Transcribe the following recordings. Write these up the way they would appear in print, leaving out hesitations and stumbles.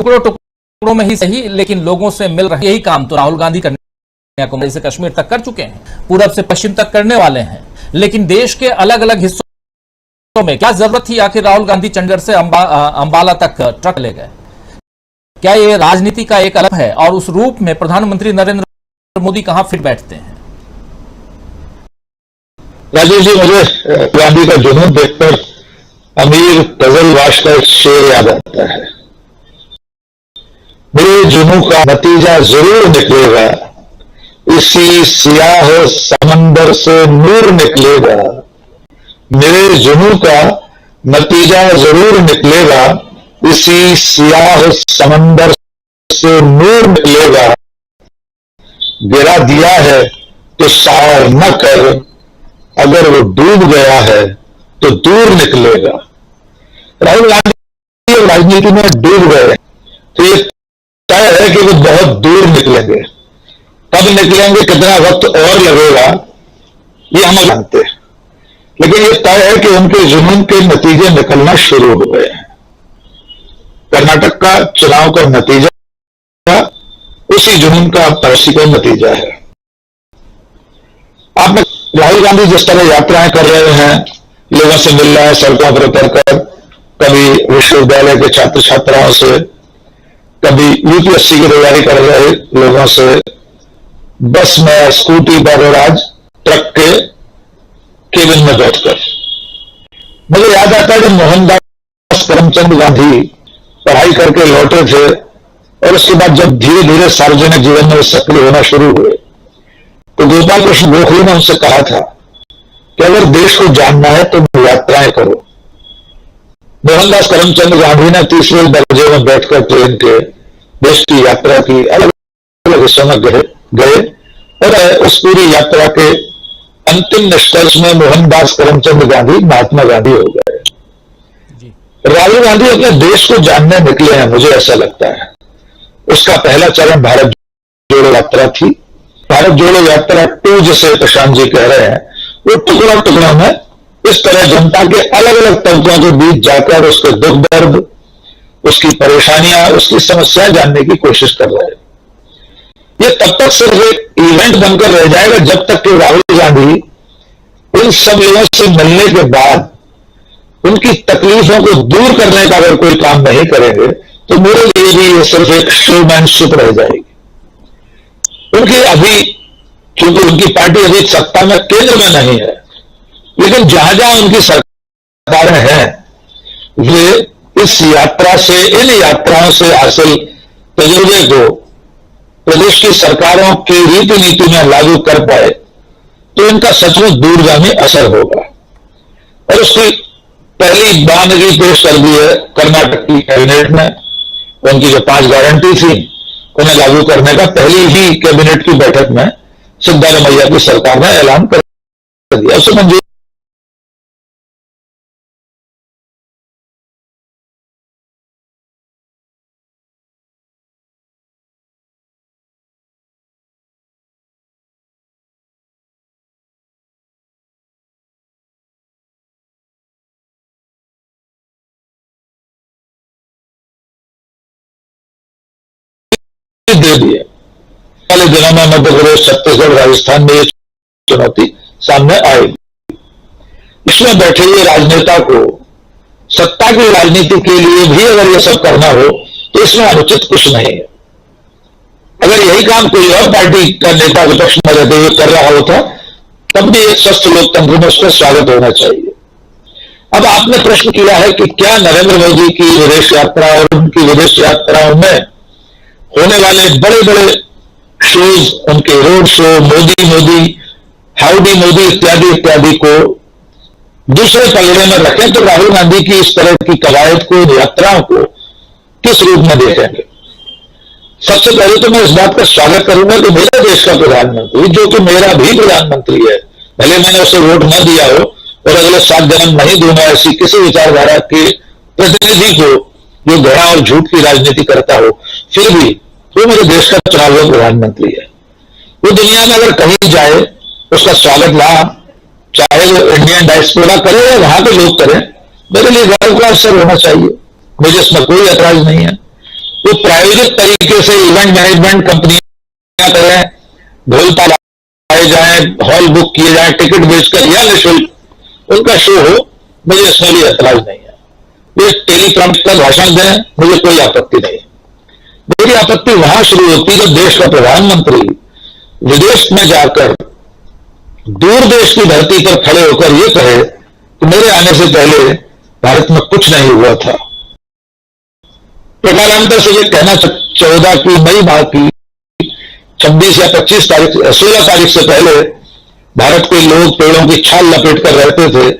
टुकड़ों टुकड़ों में ही सही, लेकिन लोगों से मिल रहा यही काम तो राहुल गांधी कन्याकुमारी से कश्मीर तक कर चुके हैं, पूरब से पश्चिम तक करने वाले हैं। लेकिन देश के अलग अलग हिस्सों में क्या जरूरत थी आखिर राहुल गांधी चंडीगढ़ से अंबाला तक ट्रक ले गए? क्या ये राजनीति का एक अलग है? और उस रूप में प्रधानमंत्री नरेंद्र मोदी कहां फिट बैठते हैं? राजेश जी, मुझे गांधी का जुनून देखकर अमीर गजलवाश का एक शेर याद आता है। मेरे जुनून का नतीजा जरूर निकलेगा, इसी सियाह समंदर से नूर निकलेगा। मेरे जुनून का नतीजा जरूर निकलेगा, इसी सियाह समंदर से नूर निकलेगा। गिरा दिया है तो सार न कर, अगर वो डूब गया है तो दूर निकलेगा। राहुल गांधी राजनीति में डूब गए तो ये तय है कि वो बहुत दूर निकलेंगे। कब निकलेंगे, कितना वक्त और लगेगा, ये हम जानते हैं, लेकिन ये तय है कि उनके जुनून के नतीजे निकलना शुरू हो गए हैं। कर्नाटक का चुनाव का नतीजा उसी जुनून का परसी का नतीजा है। आपने राहुल गांधी जिस तरह यात्राएं कर रहे हैं, लोगों से मिल रहे हैं सड़कों पर उतरकर, कभी विश्वविद्यालय के छात्र छात्राओं से, कभी यूपीएससी की तैयारी कर रहे लोगों से, बस में, स्कूटी पर और आज ट्रक के केबिन में बैठकर। मुझे याद आता है जब मोहनदास करमचंद गांधी पढ़ाई करके लौटे थे और उसके बाद जब धीरे धीरे सार्वजनिक जीवन में सक्रिय होना शुरू हुए, तो गोपाल कृष्ण गोखले ने उनसे कहा था कि अगर देश को जानना है तो यात्राएं करो। मोहनदास करमचंद गांधी ने तीसरे दर्जे में बैठकर ट्रेन के देश की यात्रा की, अलग अलग हिस्सों में गए और उस पूरी यात्रा के अंतिम निष्कर्ष में मोहनदास करमचंद गांधी महात्मा गांधी हो गए। राहुल गांधी अपने देश को जानने निकले हैं, मुझे ऐसा लगता है। उसका पहला चरण भारत जोड़ो यात्रा थी। भारत जोड़ो यात्रा 2 जिसे प्रशांत जी कह रहे हैं, वो टुकड़ों टुकड़ों में इस तरह जनता के अलग अलग तबकों के बीच जाकर उसके दुख दर्द, उसकी परेशानियां, उसकी समस्याएं जानने की कोशिश कर रहे हैं। ये तब तक सिर्फ एक इवेंट बनकर रह जाएगा जब तक कि राहुल गांधी इन सब लोगों से मिलने के बाद उनकी तकलीफों को दूर करने का अगर कोई काम नहीं करेंगे तो मेरे लिए भी ये सिर्फ एक शोमैनशिप रह जाएगी। उनकी अभी, क्योंकि उनकी पार्टी अभी सत्ता में केंद्र में नहीं है, लेकिन जहां जहां उनकी सरकारें हैं, वे इस यात्रा से, इन यात्राओं से हासिल तजुर्बे को प्रदेश की सरकारों की रीति नीति में लागू कर पाए तो इनका सचमुच दूरगामी असर होगा। और उसकी पहली बानगी पेश कर दी है कर्नाटक की कैबिनेट ने। उनकी जो 5 गारंटी थी उन्हें लागू करने का पहली ही कैबिनेट की बैठक में सिद्धारमैया की सरकार ने ऐलान कर दिया। उसे मंजूर दे दिए। पहले दिनों में मध्य प्रदेश, छत्तीसगढ़, राजस्थान में ये चुनौती सामने आएगी। इसमें बैठे हुए राजनेता को सत्ता की राजनीति के लिए भी अगर यह सब करना हो तो इसमें अनुचित कुछ नहीं है। अगर यही काम कोई और पार्टी का नेता विपक्ष में रहते हुए कर रहा होता तब भी एक स्वस्थ लोकतंत्र में उसका स्वागत होना चाहिए। अब आपने प्रश्न किया है कि क्या नरेंद्र मोदी की विदेश यात्रा और उनकी विदेश यात्राओं में होने वाले बड़े बड़े शोज, उनके road show, Modi Modi, howdy Modi इत्यादि इत्यादि को दूसरे पलड़े में रखें तो राहुल गांधी की इस तरह की कवायद को, यात्राओं को किस रूप में देखेंगे? सबसे पहले तो मैं इस बात का स्वागत करूंगा कि मेरे देश का प्रधानमंत्री, जो कि मेरा भी प्रधानमंत्री है, भले मैंने उसे वोट न दिया हो और अगले 7 जन्म नहीं दूंगा ऐसी किसी विचारधारा के प्रतिनिधि को जो घृणा और झूठ की राजनीति करता हो, फिर भी वो मेरे देश का चुना हुआ प्रधानमंत्री है। वो दुनिया में अगर कहीं जाए उसका स्वागत वहां, चाहे वो इंडियन डायस्पोरा करे या वहां के लोग करें, मेरे लिए गर्व का अवसर होना चाहिए। मुझे इसमें कोई ऐतराज नहीं है। वो प्रायोजित तरीके से इवेंट मैनेजमेंट कंपनियां करें, ढोल ताल आए जाए, हॉल बुक किए जाए, टिकट बेचकर या निःशुल्क उनका शो हो, मुझे इसमें भी ऐतराज नहीं है। वे टेलीप्रॉम्प्ट का भाषण दें, मुझे कोई आपत्ति नहीं। मेरी आपत्ति वहां शुरू होती है जब देश का प्रधानमंत्री विदेश में जाकर दूर देश की धरती पर खड़े होकर यह कहे कि मेरे आने से पहले भारत में कुछ नहीं हुआ था। प्रकारांतर से यह कहना 14 की मई माह की 26 या 25 तारीख 16 तारीख से पहले भारत के लोग पेड़ों की छाल लपेट कर रहते थे,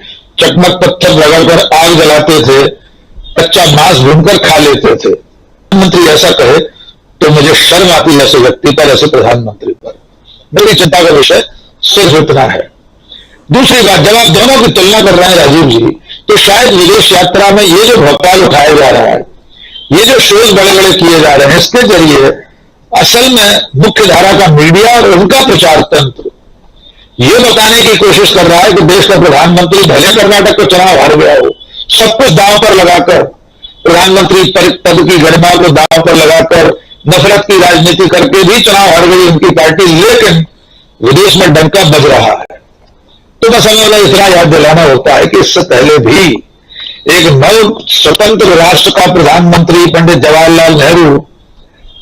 चकमक पत्थर रगड़कर आग जलाते थे, कच्चा मांस भूनकर खा लेते थे। प्रधानमंत्री ऐसा कहे तो मुझे शर्म आती है ऐसे व्यक्ति पर, ऐसे प्रधानमंत्री पर। मेरी चिंता का विषय सिर्फ इतना है। दूसरी बात, जब आप दोनों की तुलना कर रहे हैं राजीव जी, तो शायद विदेश यात्रा में ये जो भोपाल उठाया जा रहा है, ये जो शोज बड़े बड़े किए जा रहे हैं, इसके जरिए असल में मुख्य धारा का मीडिया और उनका प्रचार तंत्र ये बताने की कोशिश कर रहा है कि देश का प्रधानमंत्री भले कर्नाटक को चुनाव हार गया हो, सब कुछ दांव पर लगाकर, प्रधानमंत्री पद की गरिमा को दांव पर लगाकर, नफरत की राजनीति करके भी चुनाव हार गई उनकी पार्टी, लेकिन विदेश में डंका बज रहा है। तो बस हमें इतना याद दिलाना होता है कि इससे पहले भी एक नव स्वतंत्र राष्ट्र का प्रधानमंत्री पंडित जवाहरलाल नेहरू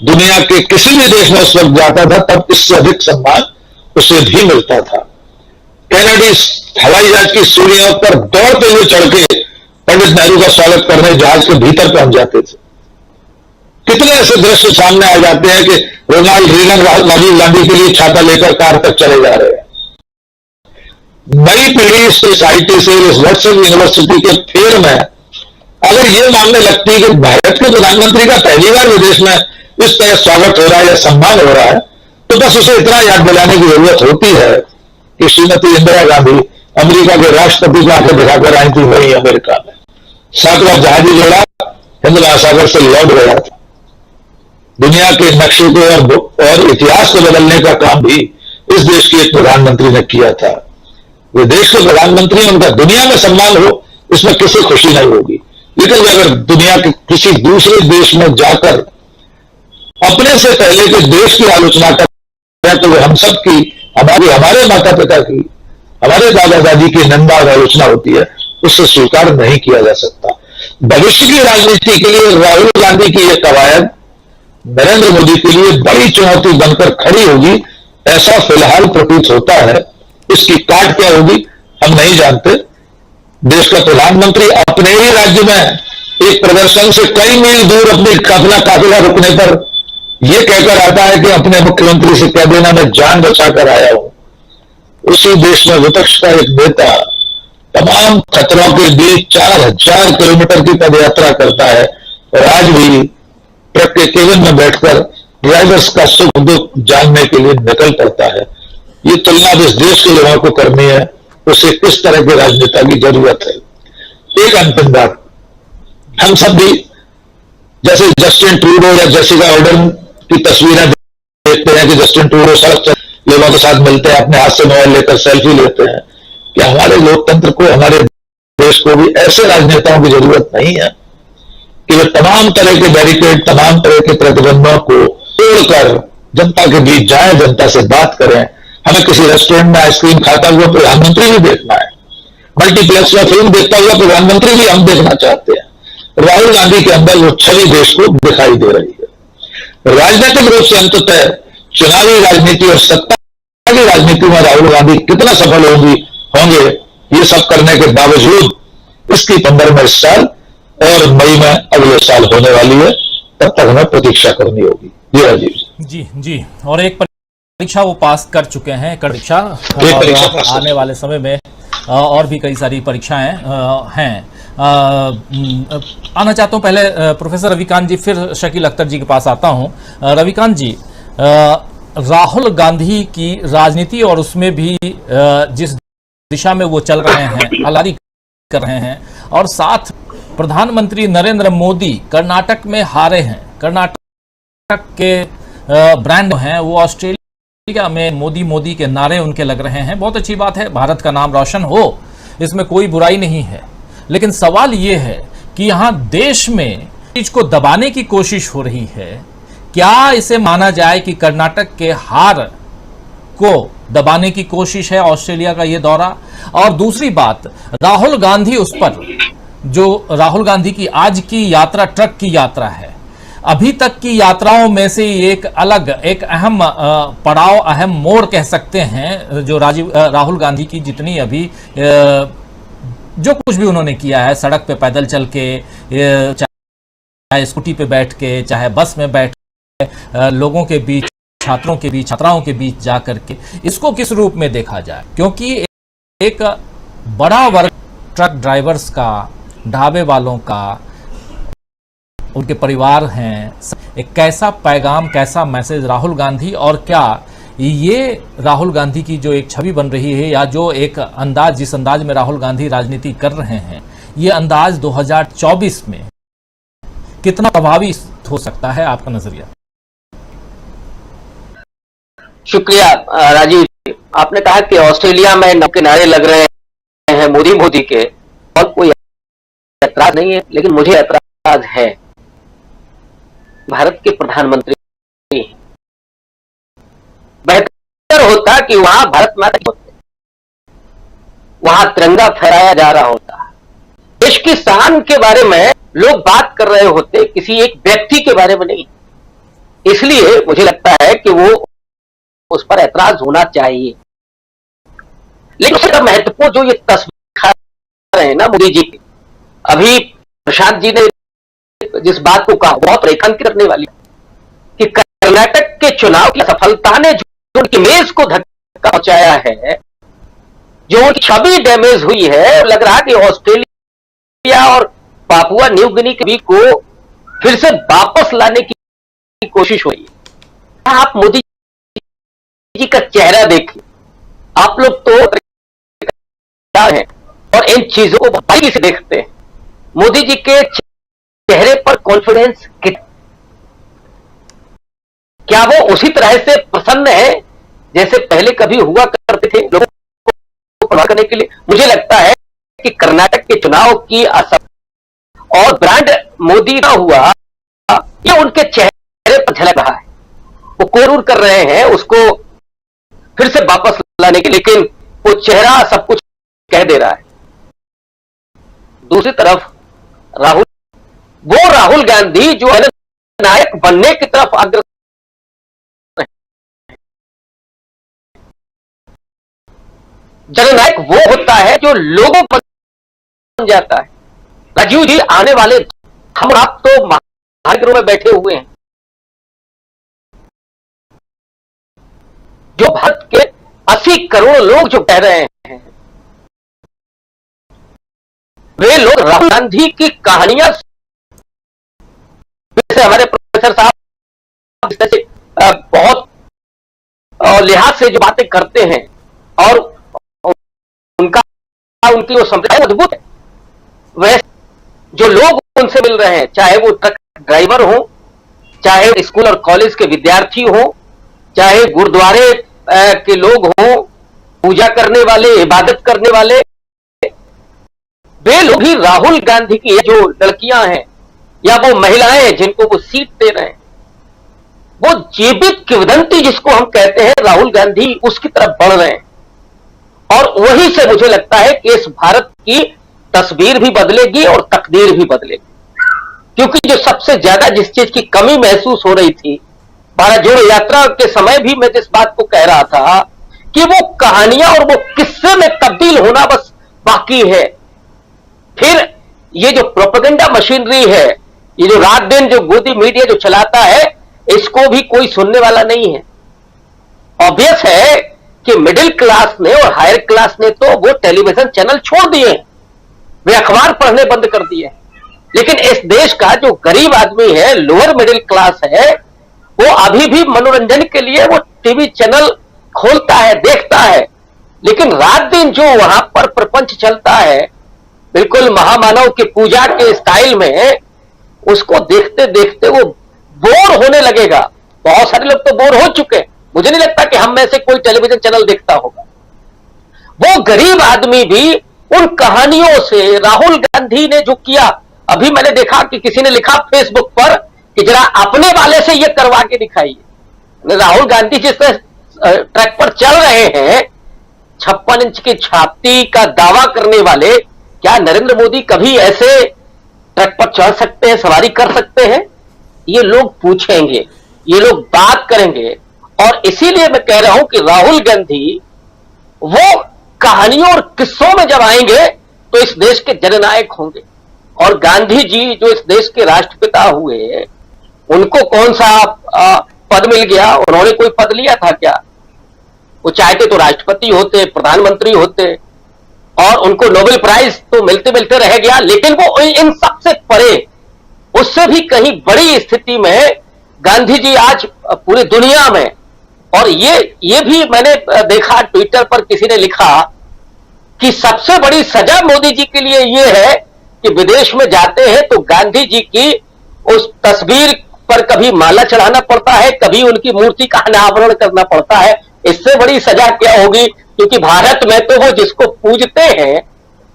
दुनिया के किसी भी देश में उस वक्त जाता था, तब इससे अधिक सम्मान उसे भी मिलता था। कैनेडी हवाई जहाज की सीढ़ियों पर दौड़ते हुए चढ़ के पंडित नेहरू का स्वागत करने जहाज के भीतर पहुंच जाते थे। कितने ऐसे दृश्य सामने आ जाते हैं कि रोनाल्ड रीगन राजीव गांधी के लिए छाता लेकर कार तक चले जा रहे हैं। नई पीढ़ी इस सोसाइटी से, इस व्हाट्सएप यूनिवर्सिटी के फेर में अगर ये मानने लगती है कि भारत के प्रधानमंत्री का पहली बार विदेश में इस तरह स्वागत हो रहा है या सम्मान हो रहा है, तो बस उसे इतना याद दिलाने की जरूरत होती है कि श्रीमती इंदिरा गांधी अमेरिका के राष्ट्रपति को आकर दिखाकर आई थी वही अमेरिका में। 7वां जहाजी जोड़ा हिंद महासागर से लौट गया था। दुनिया के नक्शे को और इतिहास को बदलने का काम भी इस देश के एक प्रधानमंत्री ने किया था। वे देश के प्रधानमंत्री, उनका दुनिया में सम्मान हो, इसमें किसी खुशी नहीं होगी। लेकिन अगर दुनिया के किसी दूसरे देश में जाकर अपने से पहले के देश की आलोचना करें तो वो हम सब की, हमारे माता पिता की, हमारे दादा दादी की निंदा और आलोचना होती है, उससे स्वीकार नहीं किया जा सकता। भविष्य की राजनीति के लिए राहुल गांधी की यह कवायद नरेंद्र मोदी के लिए बड़ी चुनौती बनकर खड़ी होगी, ऐसा फिलहाल प्रतीत होता है। इसकी काट क्या होगी हम नहीं जानते। देश का प्रधानमंत्री अपने ही राज्य में एक प्रदर्शन से कई मील दूर अपना काफिला रुकने पर यह कहकर आता है कि अपने मुख्यमंत्री से कह देना मैं जान बचाकर आया हूं। उसी देश में विपक्ष का एक नेता तमाम खतरों के बीच 4000 किलोमीटर की पदयात्रा करता है और आज भी ट्रक के केबिन में बैठकर ड्राइवर्स का सुख दुख जानने के लिए निकल पड़ता है। ये तुलना इस देश के लोगों को करनी है, उसे किस तरह के राजनेता की जरूरत है। एक अंतिम बात, हम सब भी जैसे जस्टिन ट्रूडो या जेसिका ऑर्डन की तस्वीरें देखते हैं कि जस्टिन ट्रूडो सड़क लोगों के साथ मिलते हैं, अपने हाथ से मोबाइल लेकर सेल्फी लेते हैं, कि हमारे लोकतंत्र को, हमारे देश को भी ऐसे राजनेताओं की जरूरत नहीं है कि वे तमाम तरह के बैरिकेड, तमाम तरह के प्रतिबंधों को तोड़कर जनता के बीच जाए, जनता से बात करें। हमें किसी रेस्टोरेंट में आइसक्रीम खाता हुआ प्रधानमंत्री भी देखना है, मल्टीप्लेक्स में फिल्म देखता हुआ प्रधानमंत्री भी हम देखना चाहते हैं। राहुल गांधी के अंदर वो छवि देश को दिखाई दे रही है। राजनीतिक रूप से अंततः चुनावी राजनीति और सत्ता की राजनीति में राहुल गांधी कितना सफल होंगे ये सब करने के बावजूद इसकी 15 इस साल और मई में अगले साल होने वाली है, तब तक हमें प्रतीक्षा करनी होगी। जी राजीव जी। और एक परीक्षा वो पास कर चुके हैं, परीक्षा आने वाले समय में और भी कई सारी परीक्षाएं हैं। आना चाहता हूं पहले प्रोफेसर रविकांत जी, फिर शकील अख्तर जी के पास आता हूं। रविकांत जी, राहुल गांधी की राजनीति और उसमें भी जिस दिशा में वो चल रहे हैं, अलारी कर रहे हैं, और साथ प्रधानमंत्री नरेंद्र मोदी कर्नाटक में हारे हैं। कर्नाटक के ब्रांड हैं वो ऑस्ट्रेलिया में मोदी के नारे उनके लग रहे हैं। बहुत अच्छी बात है, भारत का नाम रोशन हो, इसमें कोई बुराई नहीं है। लेकिन सवाल ये है कि यहाँ देश में चीज को दबाने की कोशिश हो रही है। क्या इसे माना जाए कि कर्नाटक के हार को दबाने की कोशिश है ऑस्ट्रेलिया का यह दौरा? और दूसरी बात, राहुल गांधी उस पर जो राहुल गांधी की आज की यात्रा ट्रक की यात्रा है, अभी तक की यात्राओं में से एक अहम पड़ाव, अहम मोड़ कह सकते हैं जो राहुल गांधी की जितनी अभी जो कुछ भी उन्होंने किया है, सड़क पे पैदल चल के, चाहे स्कूटी पे बैठ के, चाहे बस में बैठ के, लोगों के बीच, छात्रों के बीच, छात्राओं के बीच जा करके, इसको किस रूप में देखा जाए? क्योंकि एक बड़ा वर्ग ट्रक ड्राइवर्स का, ढाबे वालों का, उनके परिवार हैं, एक कैसा पैगाम, कैसा मैसेज राहुल गांधी, और क्या ये राहुल गांधी की जो एक छवि बन रही है, या जो एक अंदाज, जिस अंदाज में राहुल गांधी राजनीति कर रहे हैं, ये अंदाज 2024 में कितना प्रभावी हो सकता है, आपका नजरिया? शुक्रिया राजीव जी। आपने कहा कि ऑस्ट्रेलिया में नौ किनारे लग रहे हैं मोदी के, और कोई ऐतराज नहीं है, लेकिन मुझे ऐतराज है। भारत के प्रधानमंत्री, बेहतर होता कि वहां भारत माता होते, वहां तिरंगा फहराया जा रहा होता, देश की शान के बारे में लोग बात कर रहे होते, किसी एक व्यक्ति के बारे में नहीं। इसलिए मुझे लगता है कि वो उस पर ऐतराज होना चाहिए। लेकिन उसका महत्वपूर्ण जो ये तस्वीर दिखा रहे हैं ना मोदी जी, अभी प्रशांत जी ने जिस बात को कहा बहुत रेखांकित करने वाली, कि कर्नाटक के चुनाव की सफलता ने जो उनकी इमेज को धक्का पहुंचाया है, जो उनकी छवि डैमेज हुई है, लग रहा है कि ऑस्ट्रेलिया और पापुआ न्यू गिनी के बीच को फिर से वापस लाने की कोशिश हुई है। आप मोदी जी का चेहरा देखिए, आप लोग तो हैं और इन चीजों को बारीकी से देखते हैं। मोदी जी के चेहरे पर कॉन्फिडेंस क्या वो उसी तरह से प्रसन्न है जैसे पहले कभी हुआ करते थे लोगों को प्रभावित करने के लिए? मुझे लगता है कि कर्नाटक के चुनाव की असफलता और ब्रांड मोदी ना हुआ, ये उनके चेहरे पर झलक रहा है। वो कोरूर कर रहे हैं उसको फिर से वापस लाने के, लेकिन वो चेहरा सब कुछ कह दे रहा है। दूसरी तरफ राहुल गांधी जो नायक बनने की तरफ अग्रसर है। जननायक वो होता है जो लोगों पर बन जाता है। राजीव जी, आने वाले हम आप तो महानगरों में बैठे हुए हैं, जो भारत के 80 करोड़ लोग जो कह रहे हैं, वे लोग राहुल गांधी की कहानियां, जैसे हमारे प्रोफेसर साहब जैसे बहुत लिहाज से जो बातें करते हैं, और उनकी वो संप्रदाय अद्भुत है। वैसे जो लोग उनसे मिल रहे हैं, चाहे वो ट्रक ड्राइवर हो, चाहे स्कूल और कॉलेज के विद्यार्थी हो, चाहे गुरुद्वारे के लोग हो, पूजा करने वाले, इबादत करने वाले, वे लोग ही राहुल गांधी की जो लड़कियां हैं या वो महिलाएं हैं जिनको वो सीट दे रहे हैं, वो जीवित किंवदंती जिसको हम कहते हैं राहुल गांधी, उसकी तरफ बढ़ रहे हैं। और वहीं से मुझे लगता है कि इस भारत की तस्वीर भी बदलेगी और तकदीर भी बदलेगी। क्योंकि जो सबसे ज्यादा जिस चीज की कमी महसूस हो रही थी, भारत जोड़ो यात्रा के समय भी मैं जिस बात को कह रहा था कि वो कहानियां और वो किस्से में तब्दील होना बस बाकी है। फिर ये जो प्रोपेगेंडा मशीनरी है, ये जो रात दिन जो गोदी मीडिया जो चलाता है, इसको भी कोई सुनने वाला नहीं है। ऑब्वियस है कि मिडिल क्लास ने और हायर क्लास ने तो वो टेलीविजन चैनल छोड़ दिए, वे अखबार पढ़ने बंद कर दिए। लेकिन इस देश का जो गरीब आदमी है, लोअर मिडिल क्लास है, वो अभी भी मनोरंजन के लिए वो टीवी चैनल खोलता है, देखता है। लेकिन रात दिन जो वहां पर प्रपंच चलता है, बिल्कुल महामानव की पूजा के स्टाइल में, उसको देखते देखते वो बोर होने लगेगा। बहुत सारे लोग तो बोर हो चुके। मुझे नहीं लगता कि हम में से कोई टेलीविजन चैनल देखता होगा। वो गरीब आदमी भी उन कहानियों से, राहुल गांधी ने जो किया अभी मैंने देखा कि किसी ने लिखा फेसबुक पर कि जरा अपने वाले से ये करवा के दिखाइए। राहुल गांधी जिस ट्रैक पर चल रहे हैं, 56 इंच की छाती का दावा करने वाले, क्या नरेंद्र मोदी कभी ऐसे ट्रक पर चढ़ सकते हैं, सवारी कर सकते हैं? ये लोग पूछेंगे, ये लोग बात करेंगे। और इसीलिए मैं कह रहा हूं कि राहुल गांधी वो कहानियों और किस्सों में जब आएंगे तो इस देश के जननायक होंगे। और गांधी जी जो इस देश के राष्ट्रपिता हुए, उनको कौन सा पद मिल गया? उन्होंने कोई पद लिया था क्या? वो चाहते तो राष्ट्रपति होते, प्रधानमंत्री होते, और उनको नोबेल प्राइज तो मिलते मिलते रह गया। लेकिन वो इन सबसे परे, उससे भी कहीं बड़ी स्थिति में गांधी जी आज पूरी दुनिया में। और ये भी मैंने देखा, ट्विटर पर किसी ने लिखा कि सबसे बड़ी सजा मोदी जी के लिए ये है कि विदेश में जाते हैं तो गांधी जी की उस तस्वीर पर कभी माला चढ़ाना पड़ता है, कभी उनकी मूर्ति का अनावरण करना पड़ता है। इससे बड़ी सजा क्या होगी? क्योंकि भारत में तो वो जिसको पूजते हैं,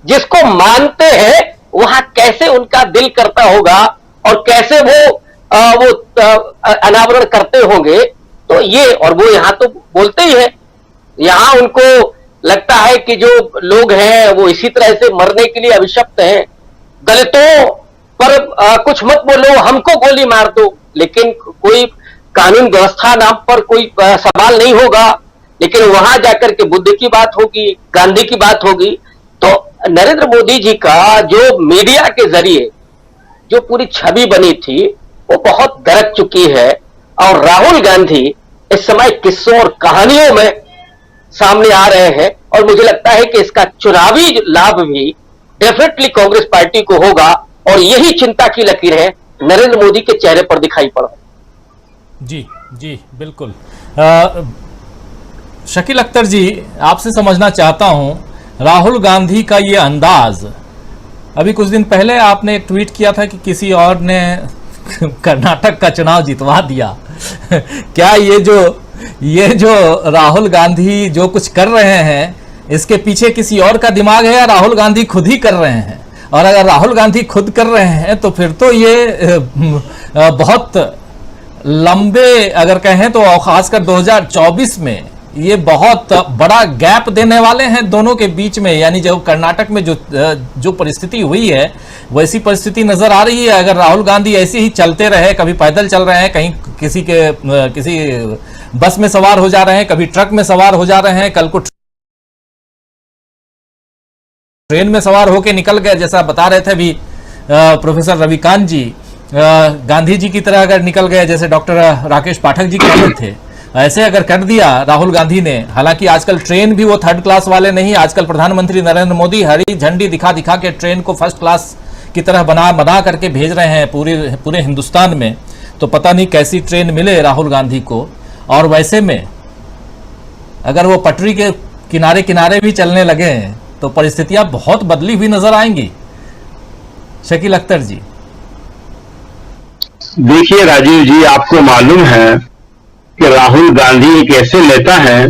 जिसको मानते हैं, वहां कैसे उनका दिल करता होगा और कैसे वो अनावरण करते होंगे। तो ये, और वो यहां तो बोलते ही है, यहां उनको लगता है कि जो लोग हैं वो इसी तरह से मरने के लिए अभिशप्त हैं। दलितों पर कुछ मत बोलो, हमको गोली मार दो, लेकिन कोई कानून व्यवस्था नाम पर कोई सवाल नहीं होगा। लेकिन वहां जाकर के बुद्ध की बात होगी, गांधी की बात होगी। तो नरेंद्र मोदी जी का जो मीडिया के जरिए जो पूरी छवि बनी थी वो बहुत दरक चुकी है। और राहुल गांधी इस समय किस्सों और कहानियों में सामने आ रहे हैं। और मुझे लगता है कि इसका चुनावी लाभ भी डेफिनेटली कांग्रेस पार्टी को होगा। और यही चिंता की लकीरें नरेंद्र मोदी के चेहरे पर दिखाई पड़ रही। जी जी बिल्कुल। शकील अख्तर जी, आपसे समझना चाहता हूं, राहुल गांधी का ये अंदाज, अभी कुछ दिन पहले आपने एक ट्वीट किया था कि किसी और ने कर्नाटक का चुनाव जितवा दिया। क्या ये जो राहुल गांधी जो कुछ कर रहे हैं, इसके पीछे किसी और का दिमाग है या राहुल गांधी खुद ही कर रहे हैं? और अगर राहुल गांधी खुद कर रहे हैं तो फिर तो ये बहुत लंबे, अगर कहें तो खासकर 2024 में ये बहुत बड़ा गैप देने वाले हैं दोनों के बीच में। यानी जो कर्नाटक में जो परिस्थिति हुई है, वैसी परिस्थिति नजर आ रही है। अगर राहुल गांधी ऐसे ही चलते रहे, कभी पैदल चल रहे हैं, कहीं किसी बस में सवार हो जा रहे हैं, कभी ट्रक में सवार हो जा रहे हैं, कल को ट्रेन में सवार होकर निकल गए, जैसा बता रहे थे अभी प्रोफेसर रविकांत जी, गांधी जी की तरह अगर निकल गए, जैसे डॉक्टर राकेश पाठक जी कह रहे थे, ऐसे अगर कर दिया राहुल गांधी ने। हालांकि आजकल ट्रेन भी वो थर्ड क्लास वाले नहीं, आजकल प्रधानमंत्री नरेंद्र मोदी हरी झंडी दिखा दिखा के ट्रेन को फर्स्ट क्लास की तरह बना करके भेज रहे हैं पूरे हिंदुस्तान में। तो पता नहीं कैसी ट्रेन मिले राहुल गांधी को। और वैसे में अगर वो पटरी के किनारे किनारे भी चलने लगे तो परिस्थितियां बहुत बदली हुई नजर आएंगी। शकील अख्तर जी, देखिए राजीव जी, आपको मालूम है कि राहुल गांधी एक ऐसे नेता हैं